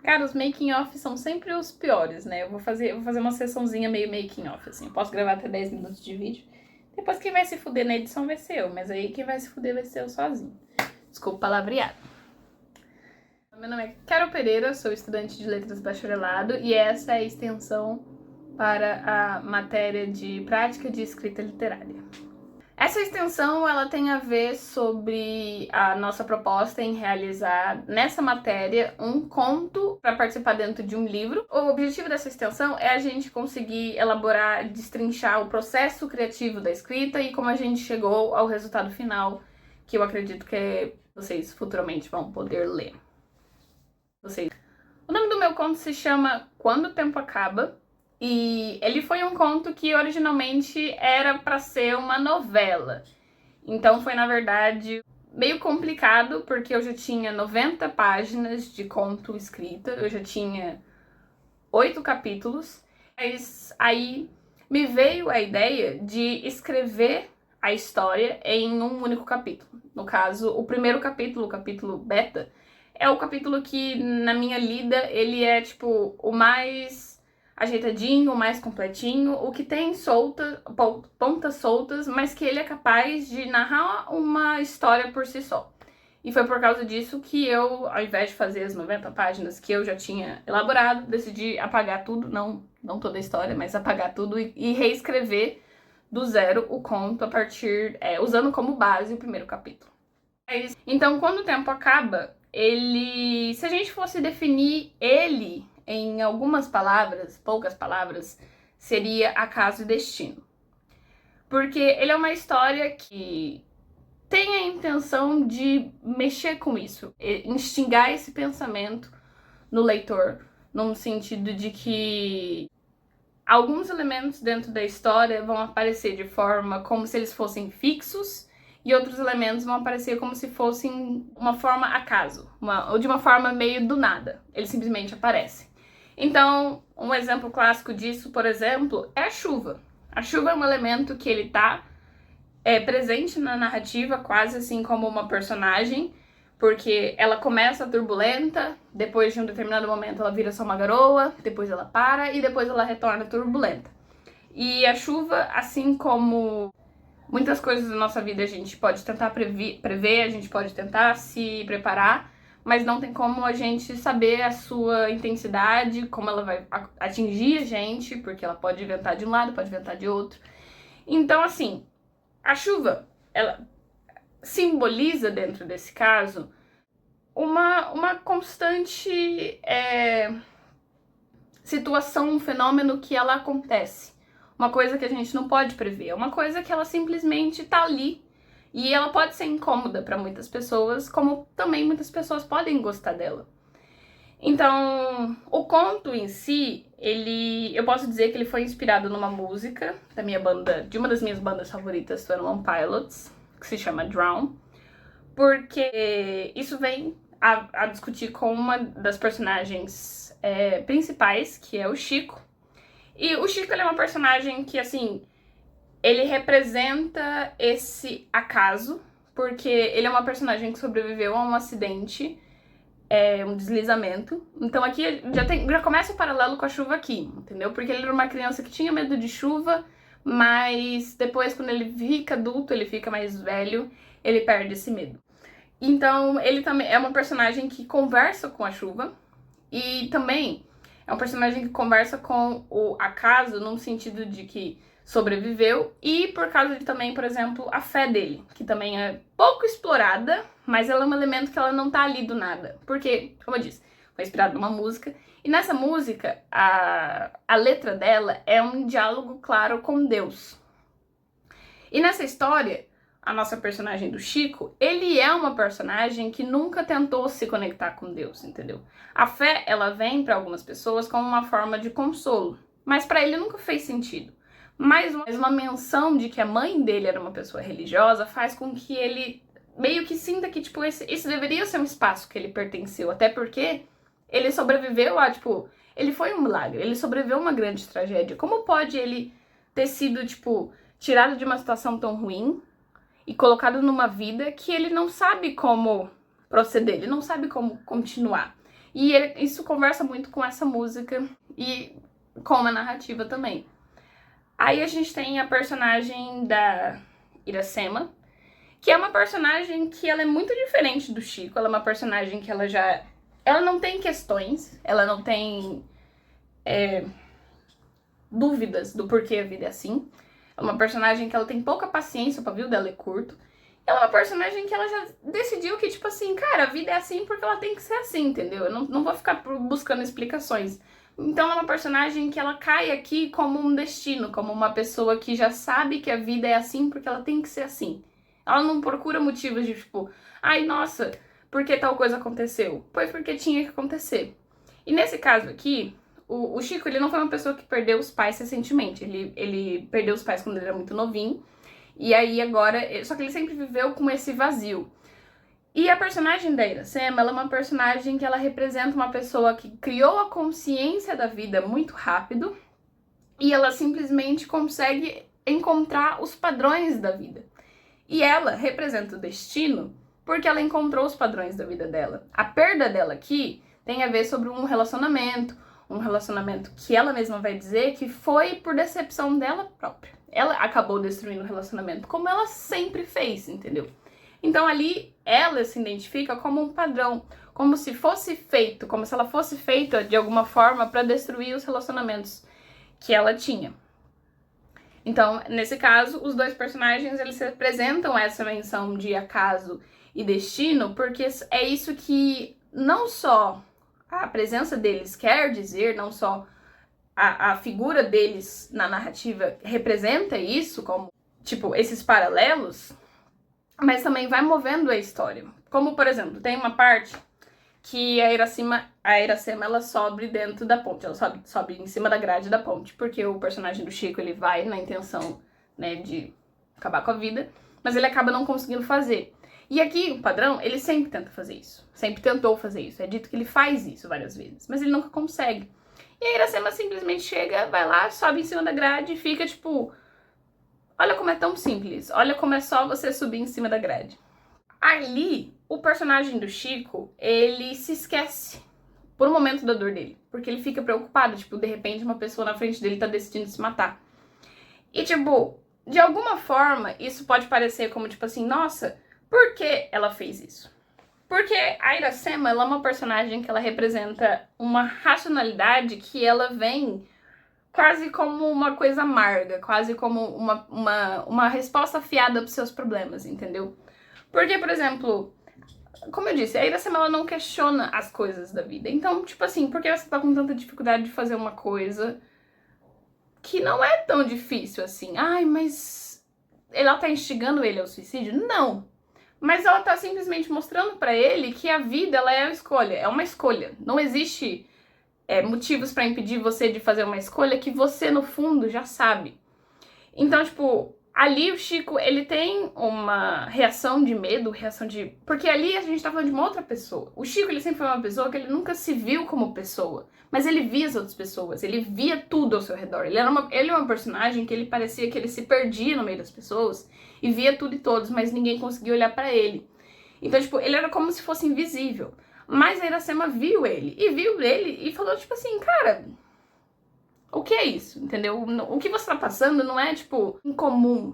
Cara, os making-off são sempre os piores, né? Eu vou fazer uma sessãozinha meio making-off, assim. Eu posso gravar até 10 minutos de vídeo. Depois quem vai se fuder na edição vai ser eu, mas aí quem vai se fuder vai ser eu sozinho. Desculpa o palavreado. Meu nome é Carol Pereira, sou estudante de Letras Bacharelado e essa é a extensão para a matéria de Prática de Escrita Literária. Essa extensão ela tem a ver sobre a nossa proposta em realizar nessa matéria um conto para participar dentro de um livro. O objetivo dessa extensão é a gente conseguir elaborar, destrinchar o processo criativo da escrita e como a gente chegou ao resultado final, que eu acredito que vocês futuramente vão poder ler. O nome do meu conto se chama Quando o Tempo Acaba. E ele foi um conto que originalmente era para ser uma novela. Então foi, na verdade, meio complicado, porque eu já tinha 90 páginas de conto escrita, eu já tinha 8 capítulos. Mas aí me veio a ideia de escrever a história em um único capítulo. No caso, o primeiro capítulo, o capítulo beta, é o capítulo que, na minha lida, ele é, tipo, o mais ajeitadinho, mais completinho, o que tem pontas soltas, mas que ele é capaz de narrar uma história por si só. E foi por causa disso que eu, ao invés de fazer as 90 páginas que eu já tinha elaborado, decidi apagar tudo, não toda a história, mas apagar tudo e reescrever do zero o conto a partir, usando como base o primeiro capítulo. Então, quando o tempo acaba, se a gente fosse definir ele em algumas palavras, poucas palavras, seria acaso e destino. Porque ele é uma história que tem a intenção de mexer com isso, instigar esse pensamento no leitor, no sentido de que alguns elementos dentro da história vão aparecer de forma como se eles fossem fixos e outros elementos vão aparecer como se fossem uma forma acaso, ou de uma forma meio do nada. Eles simplesmente aparecem. Então, um exemplo clássico disso, por exemplo, é a chuva. A chuva é um elemento que ele tá presente na narrativa, quase assim como uma personagem, porque ela começa turbulenta, depois de um determinado momento ela vira só uma garoa, depois ela para e depois ela retorna turbulenta. E a chuva, assim como muitas coisas da nossa vida a gente pode tentar prever, a gente pode tentar se preparar, mas não tem como a gente saber a sua intensidade, como ela vai atingir a gente, porque ela pode ventar de um lado, pode ventar de outro. Então, assim, a chuva, ela simboliza, dentro desse caso, uma constante situação, um fenômeno que ela acontece. Uma coisa que a gente não pode prever, é uma coisa que ela simplesmente tá ali. E ela pode ser incômoda para muitas pessoas, como também muitas pessoas podem gostar dela. Então, o conto em si, eu posso dizer que ele foi inspirado numa música de uma das minhas bandas favoritas, 21 Pilots, que se chama Drown, porque isso vem a discutir com uma das personagens principais, que é o Chico. E o Chico, ele é uma personagem que, assim, ele representa esse acaso, porque ele é uma personagem que sobreviveu a um acidente, um deslizamento. Então aqui já começa o paralelo com a chuva aqui, entendeu? Porque ele era uma criança que tinha medo de chuva, mas depois, quando ele fica adulto, ele fica mais velho, ele perde esse medo. Então ele também é uma personagem que conversa com a chuva e também é um personagem que conversa com o acaso, num sentido de que sobreviveu, e por causa de também, por exemplo, a fé dele, que também é pouco explorada, mas ela é um elemento que ela não tá ali do nada. Porque, como eu disse, foi inspirada numa música, e nessa música, a letra dela é um diálogo claro com Deus. E nessa história, a nossa personagem do Chico, ele é uma personagem que nunca tentou se conectar com Deus, entendeu? A fé, ela vem para algumas pessoas como uma forma de consolo, mas para ele nunca fez sentido. Mas uma menção de que a mãe dele era uma pessoa religiosa faz com que ele meio que sinta que, tipo, esse deveria ser um espaço que ele pertenceu, até porque ele sobreviveu ele foi um milagre, ele sobreviveu a uma grande tragédia. Como pode ele ter sido, tipo, tirado de uma situação tão ruim e colocado numa vida que ele não sabe como proceder, ele não sabe como continuar. E isso conversa muito com essa música e com a narrativa também. Aí a gente tem a personagem da Iracema, que é uma personagem que ela é muito diferente do Chico. Ela é uma personagem que ela não tem questões, ela não tem dúvidas do porquê a vida é assim. É uma personagem que ela tem pouca paciência, o pavio dela é curto. Ela é uma personagem que ela já decidiu que, tipo assim, cara, a vida é assim porque ela tem que ser assim, entendeu? Eu não vou ficar buscando explicações. Então ela é uma personagem que ela cai aqui como um destino, como uma pessoa que já sabe que a vida é assim porque ela tem que ser assim. Ela não procura motivos de, tipo, ai, nossa, por que tal coisa aconteceu? Foi porque tinha que acontecer. E nesse caso aqui, o Chico, ele não foi uma pessoa que perdeu os pais recentemente. Ele perdeu os pais quando ele era muito novinho. E aí agora, só que ele sempre viveu com esse vazio. E a personagem da Iracema, ela é uma personagem que ela representa uma pessoa que criou a consciência da vida muito rápido e ela simplesmente consegue encontrar os padrões da vida. E ela representa o destino porque ela encontrou os padrões da vida dela. A perda dela aqui tem a ver sobre um relacionamento que ela mesma vai dizer que foi por decepção dela própria. Ela acabou destruindo o relacionamento, como ela sempre fez, entendeu? Então ali ela se identifica como um padrão, como se fosse feito, como se ela fosse feita de alguma forma para destruir os relacionamentos que ela tinha. Então, nesse caso, os dois personagens, eles representam essa menção de acaso e destino, porque é isso que não só a presença deles quer dizer, não só a figura deles na narrativa representa isso, como, tipo, esses paralelos, mas também vai movendo a história. Como, por exemplo, tem uma parte que a Iracema ela sobe dentro da ponte, ela sobe em cima da grade da ponte, porque o personagem do Chico, ele vai na intenção, né, de acabar com a vida, mas ele acaba não conseguindo fazer. E aqui, o padrão, ele sempre tenta fazer isso, sempre tentou fazer isso, é dito que ele faz isso várias vezes, mas ele nunca consegue. E a Iracema simplesmente chega, vai lá, sobe em cima da grade e fica tipo, olha como é tão simples, olha como é só você subir em cima da grade. Ali, o personagem do Chico, ele se esquece por um momento da dor dele, porque ele fica preocupado, tipo, de repente uma pessoa na frente dele tá decidindo se matar. E, tipo, de alguma forma, isso pode parecer como, tipo assim, nossa, por que ela fez isso? Porque a Iracema, ela é uma personagem que ela representa uma racionalidade que ela vem quase como uma coisa amarga, quase como uma resposta afiada para os seus problemas, entendeu? Porque, por exemplo, como eu disse, a Iracema, ela não questiona as coisas da vida. Então, tipo assim, por que você tá com tanta dificuldade de fazer uma coisa que não é tão difícil assim? Ai, mas ela tá instigando ele ao suicídio? Não. Mas ela tá simplesmente mostrando pra ele que a vida, ela é uma escolha. Não existe motivos pra impedir você de fazer uma escolha que você, no fundo, já sabe. Então, tipo, ali o Chico, ele tem uma reação de medo, porque ali a gente tá falando de uma outra pessoa. O Chico, ele sempre foi uma pessoa que ele nunca se viu como pessoa, mas ele via as outras pessoas, ele via tudo ao seu redor. Ele é uma personagem que ele parecia que ele se perdia no meio das pessoas e via tudo e todos, mas ninguém conseguia olhar pra ele. Então, tipo, ele era como se fosse invisível. Mas a Iracema viu ele e falou, tipo assim, cara, o que é isso, entendeu? O que você tá passando não é, tipo, incomum.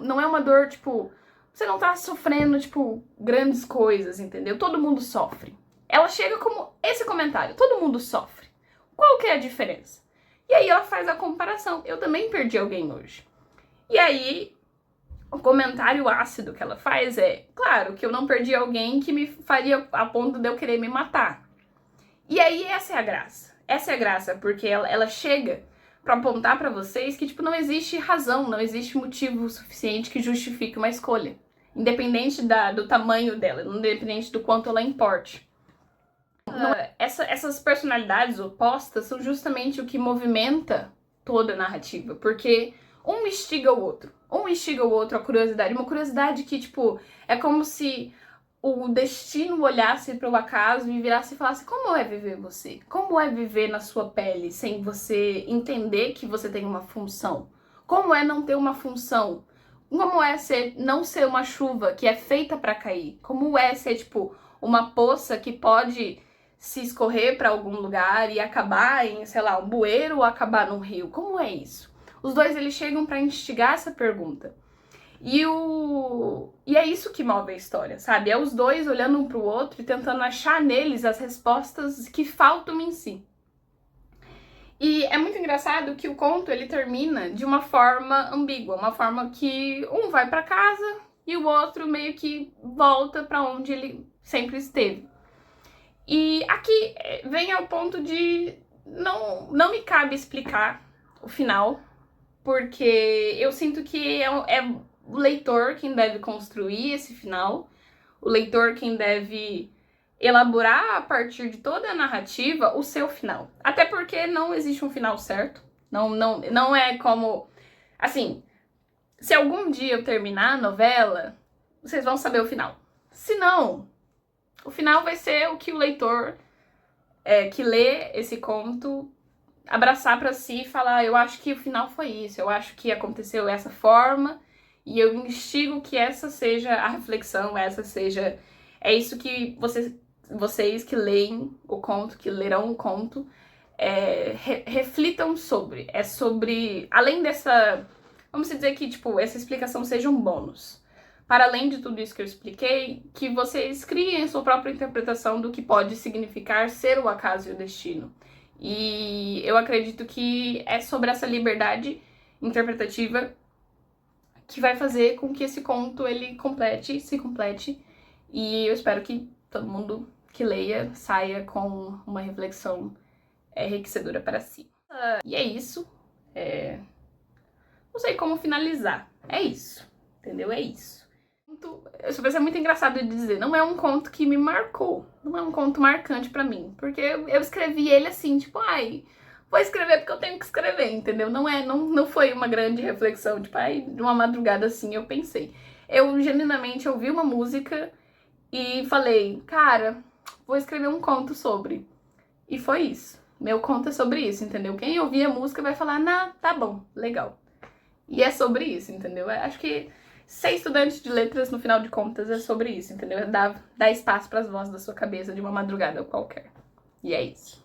Não é uma dor, tipo, você não tá sofrendo, tipo, grandes coisas, entendeu? Todo mundo sofre. Ela chega como esse comentário, todo mundo sofre. Qual que é a diferença? E aí ela faz a comparação. Eu também perdi alguém hoje. E aí, o comentário ácido que ela faz é, claro, que eu não perdi alguém que me faria a ponto de eu querer me matar. E aí essa é a graça. Essa é a graça, porque ela chega pra apontar pra vocês que, tipo, não existe razão, não existe motivo suficiente que justifique uma escolha. Independente do tamanho dela, independente do quanto ela importe. Essas personalidades opostas são justamente o que movimenta toda a narrativa, porque um instiga o outro. Um instiga o outro a curiosidade. Uma curiosidade que, tipo, é como se o destino olhasse para o acaso e virasse e falasse: como é viver você? Como é viver na sua pele sem você entender que você tem uma função? Como é não ter uma função? Como é não ser uma chuva que é feita para cair? Como é ser, tipo, uma poça que pode se escorrer para algum lugar e acabar em, sei lá, um bueiro ou acabar num rio? Como é isso? Os dois, eles chegam para instigar essa pergunta. E é isso que move a história, sabe? É os dois olhando um pro outro e tentando achar neles as respostas que faltam em si. E é muito engraçado que o conto, ele termina de uma forma ambígua, uma forma que um vai para casa e o outro meio que volta para onde ele sempre esteve. E aqui vem ao ponto de não me cabe explicar o final, porque eu sinto que é o leitor quem deve construir esse final, o leitor quem deve elaborar a partir de toda a narrativa o seu final. Até porque não existe um final certo, não é como... Assim, se algum dia eu terminar a novela, vocês vão saber o final. Se não, o final vai ser o que o leitor que lê esse conto abraçar pra si e falar, eu acho que o final foi isso, eu acho que aconteceu dessa forma, e eu instigo que essa seja a reflexão, é isso que vocês que leem o conto, que lerão o conto, reflitam sobre. É sobre, além dessa, vamos dizer que, tipo, essa explicação seja um bônus. Para além de tudo isso que eu expliquei, que vocês criem a sua própria interpretação do que pode significar ser o acaso e o destino. E eu acredito que é sobre essa liberdade interpretativa que vai fazer com que esse conto ele se complete. E eu espero que todo mundo que leia saia com uma reflexão enriquecedora para si. E é isso. Não sei como finalizar. É isso. Entendeu? É isso. Isso vai ser muito engraçado de dizer. Não é um conto que me marcou. Não é um conto marcante pra mim. Porque eu escrevi ele assim, tipo, vou escrever porque eu tenho que escrever, entendeu? Não foi uma grande reflexão, tipo, de uma madrugada assim eu pensei. Eu genuinamente ouvi uma música e falei, cara, vou escrever um conto sobre. E foi isso. Meu conto é sobre isso, entendeu? Quem ouvir a música vai falar, tá bom, legal. E é sobre isso, entendeu? Eu acho que ser estudante de letras, no final de contas, é sobre isso, entendeu? É dar espaço para as vozes da sua cabeça de uma madrugada qualquer. E é isso.